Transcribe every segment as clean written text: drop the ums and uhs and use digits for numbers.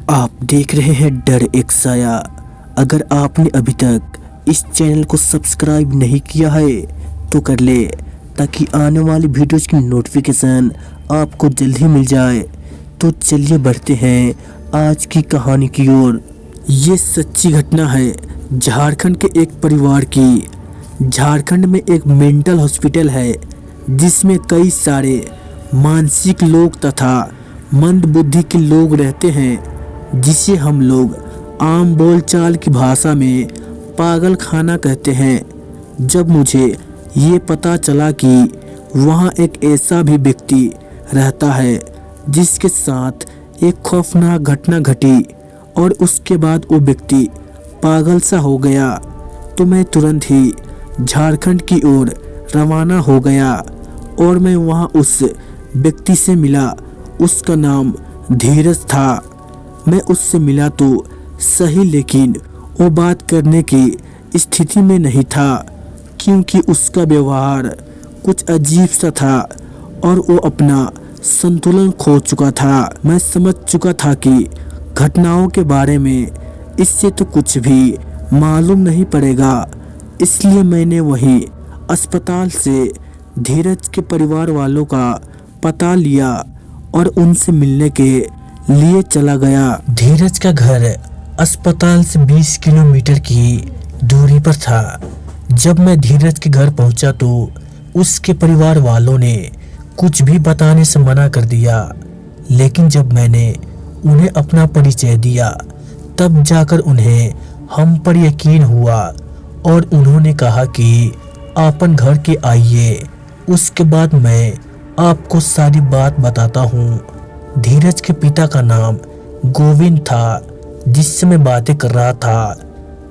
आप देख रहे हैं डर एक साया। अगर आपने अभी तक इस चैनल को सब्सक्राइब नहीं किया है तो कर ले, ताकि आने वाली वीडियोज़ की नोटिफिकेशन आपको जल्द ही मिल जाए। तो चलिए बढ़ते हैं आज की कहानी की ओर। ये सच्ची घटना है झारखंड के एक परिवार की। झारखंड में एक मेंटल हॉस्पिटल है जिसमें कई सारे मानसिक लोग तथा मंद बुद्धि के लोग रहते हैं, जिसे हम लोग आम बोलचाल की भाषा में पागल खाना कहते हैं। जब मुझे ये पता चला कि वहाँ एक ऐसा भी व्यक्ति रहता है जिसके साथ एक खौफनाक घटना घटी और उसके बाद वो व्यक्ति पागल सा हो गया, तो मैं तुरंत ही झारखंड की ओर रवाना हो गया और मैं वहाँ उस व्यक्ति से मिला। उसका नाम धीरज था। मैं उससे मिला तो सही, लेकिन वो बात करने की स्थिति में नहीं था क्योंकि उसका व्यवहार कुछ अजीब सा था और वो अपना संतुलन खो चुका था। मैं समझ चुका था कि घटनाओं के बारे में इससे तो कुछ भी मालूम नहीं पड़ेगा, इसलिए मैंने वहीं अस्पताल से धीरज के परिवार वालों का पता लिया और उनसे मिलने के लिए चला गया। धीरज का घर अस्पताल से 20 किलोमीटर की दूरी पर था। जब मैं धीरज के घर पहुंचा तो उसके परिवार वालों ने कुछ भी बताने से मना कर दिया, लेकिन जब मैंने उन्हें अपना परिचय दिया तब जाकर उन्हें हम पर यकीन हुआ और उन्होंने कहा कि आपन घर के आइए, उसके बाद मैं आपको सारी बात बताता हूँ। धीरज के पिता का नाम गोविंद था, जिससे मैं बातें कर रहा था।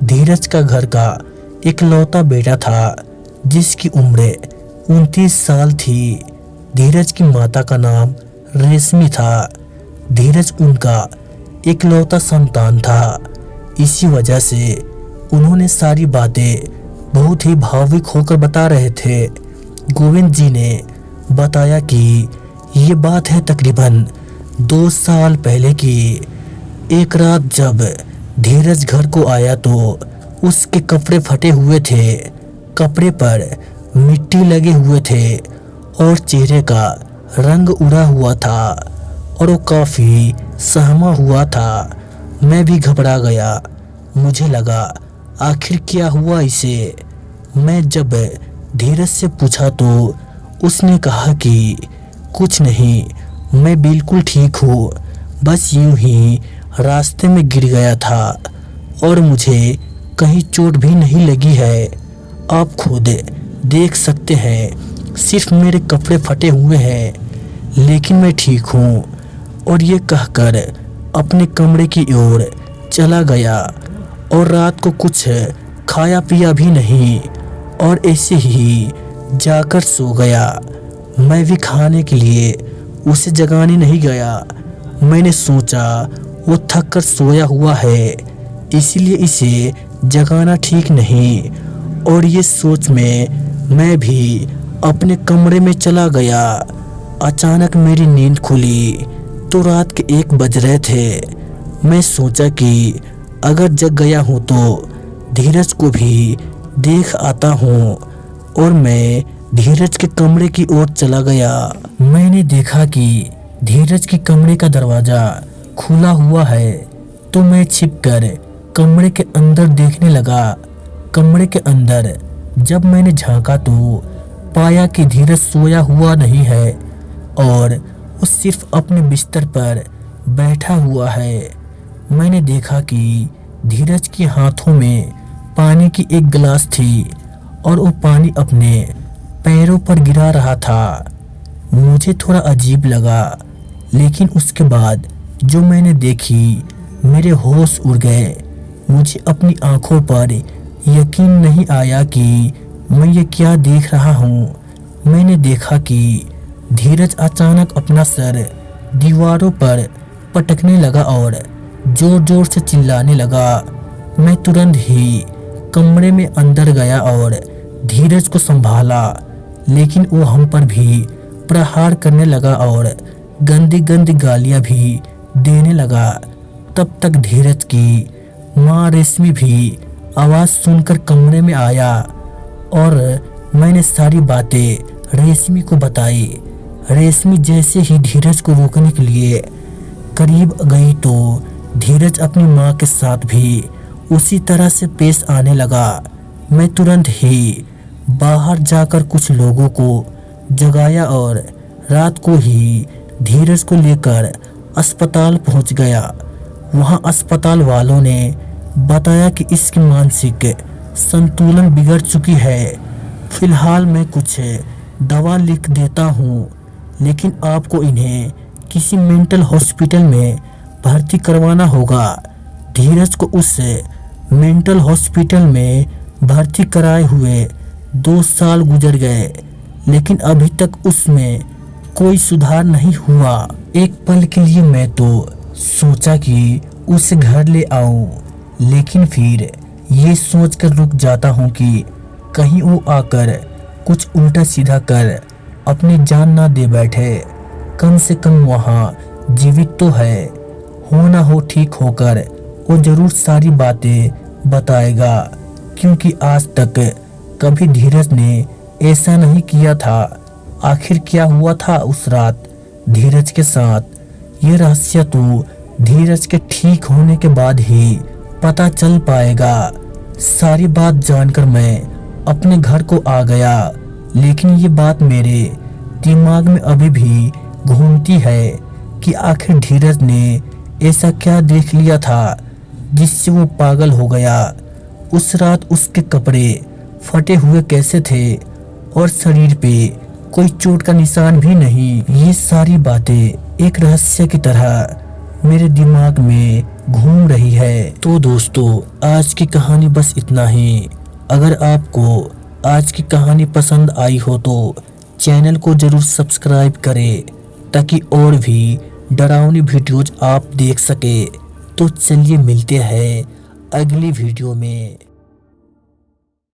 धीरज का घर का इकलौता बेटा था जिसकी उम्र 29 साल थी। धीरज की माता का नाम रेशमी था। धीरज उनका इकलौता संतान था। इसी वजह से उन्होंने सारी बातें बहुत ही भावुक होकर बता रहे थे। गोविंद जी ने बताया कि ये बात है तकरीबन 2 साल पहले की। एक रात जब धीरज घर को आया तो उसके कपड़े फटे हुए थे, कपड़े पर मिट्टी लगे हुए थे और चेहरे का रंग उड़ा हुआ था और वो काफ़ी सहमा हुआ था। मैं भी घबरा गया। मुझे लगा आखिर क्या हुआ इसे। मैं जब धीरज से पूछा तो उसने कहा कि कुछ नहीं, मैं बिल्कुल ठीक हूँ, बस यूं ही रास्ते में गिर गया था और मुझे कहीं चोट भी नहीं लगी है। आप खुद देख सकते हैं, सिर्फ मेरे कपड़े फटे हुए हैं, लेकिन मैं ठीक हूँ। और ये कहकर अपने कमरे की ओर चला गया और रात को कुछ खाया पिया भी नहीं और ऐसे ही जाकर सो गया। मैं भी खाने के लिए उसे जगाने नहीं गया। मैंने सोचा वो थक कर सोया हुआ है, इसलिए इसे जगाना ठीक नहीं। और ये सोच में मैं भी अपने कमरे में चला गया। अचानक मेरी नींद खुली तो रात के 1 बज रहे थे। मैं सोचा कि अगर जग गया हूँ तो धीरज को भी देख आता हूँ और मैं धीरज के कमरे की ओर चला गया। मैंने देखा कि धीरज के कमरे का दरवाजा खुला हुआ है, तो मैं छिपकर कमरे के अंदर देखने लगा। कमरे के अंदर जब मैंने झांका तो पाया कि धीरज सोया हुआ नहीं है और वो सिर्फ अपने बिस्तर पर बैठा हुआ है। मैंने देखा कि धीरज के हाथों में पानी की एक गिलास थी और वो पानी अपने पैरों पर गिरा रहा था। मुझे थोड़ा अजीब लगा, लेकिन उसके बाद जो मैंने देखी, मेरे होश उड़ गए। मुझे अपनी आंखों पर यकीन नहीं आया कि मैं ये क्या देख रहा हूँ। मैंने देखा कि धीरज अचानक अपना सर दीवारों पर पटकने लगा और जोर जोर से चिल्लाने लगा। मैं तुरंत ही कमरे में अंदर गया और धीरज को संभाला, लेकिन वो हम पर भी प्रहार करने लगा और गंदी गंदी गालियां भी देने लगा। तब तक धीरज की माँ रेशमी भी आवाज़ सुनकर कमरे में आया और मैंने सारी बातें रेशमी को बताई। रेशमी जैसे ही धीरज को रोकने के लिए करीब गई तो धीरज अपनी माँ के साथ भी उसी तरह से पेश आने लगा। मैं तुरंत ही बाहर जाकर कुछ लोगों को जगाया और रात को ही धीरज को लेकर अस्पताल पहुंच गया। वहां अस्पताल वालों ने बताया कि इसकी मानसिक संतुलन बिगड़ चुकी है। फिलहाल मैं कुछ दवा लिख देता हूं, लेकिन आपको इन्हें किसी मेंटल हॉस्पिटल में भर्ती करवाना होगा। धीरज को उस मेंटल हॉस्पिटल में भर्ती कराए हुए 2 साल गुजर गए, लेकिन अभी तक उसमें कोई सुधार नहीं हुआ। एक पल के लिए मैं तो सोचा कि उसे घर ले आऊं, लेकिन फिर ये सोचकर रुक जाता हूं कि कहीं वो आकर कुछ उल्टा सीधा कर अपनी जान ना दे बैठे। कम से कम वहाँ जीवित तो है, हो ना हो ठीक होकर वो जरूर सारी बातें बताएगा, क्योंकि आज तक कभी धीरज ने ऐसा नहीं किया था। आखिर क्या हुआ था उस रात धीरज के साथ, ये रहस्य तो धीरज के ठीक होने के बाद ही पता चल पाएगा। सारी बात जानकर मैं अपने घर को आ गया, लेकिन ये बात मेरे दिमाग में अभी भी घूमती है कि आखिर धीरज ने ऐसा क्या देख लिया था जिससे वो पागल हो गया। उस रात उसके कपड़े फटे हुए कैसे थे और शरीर पे कोई चोट का निशान भी नहीं। ये सारी बातें एक रहस्य की तरह मेरे दिमाग में घूम रही है। तो दोस्तों, आज की कहानी बस इतना ही। अगर आपको आज की कहानी पसंद आई हो तो चैनल को जरूर सब्सक्राइब करें, ताकि और भी डरावनी वीडियोज आप देख सके। तो चलिए मिलते हैं अगली वीडियो में।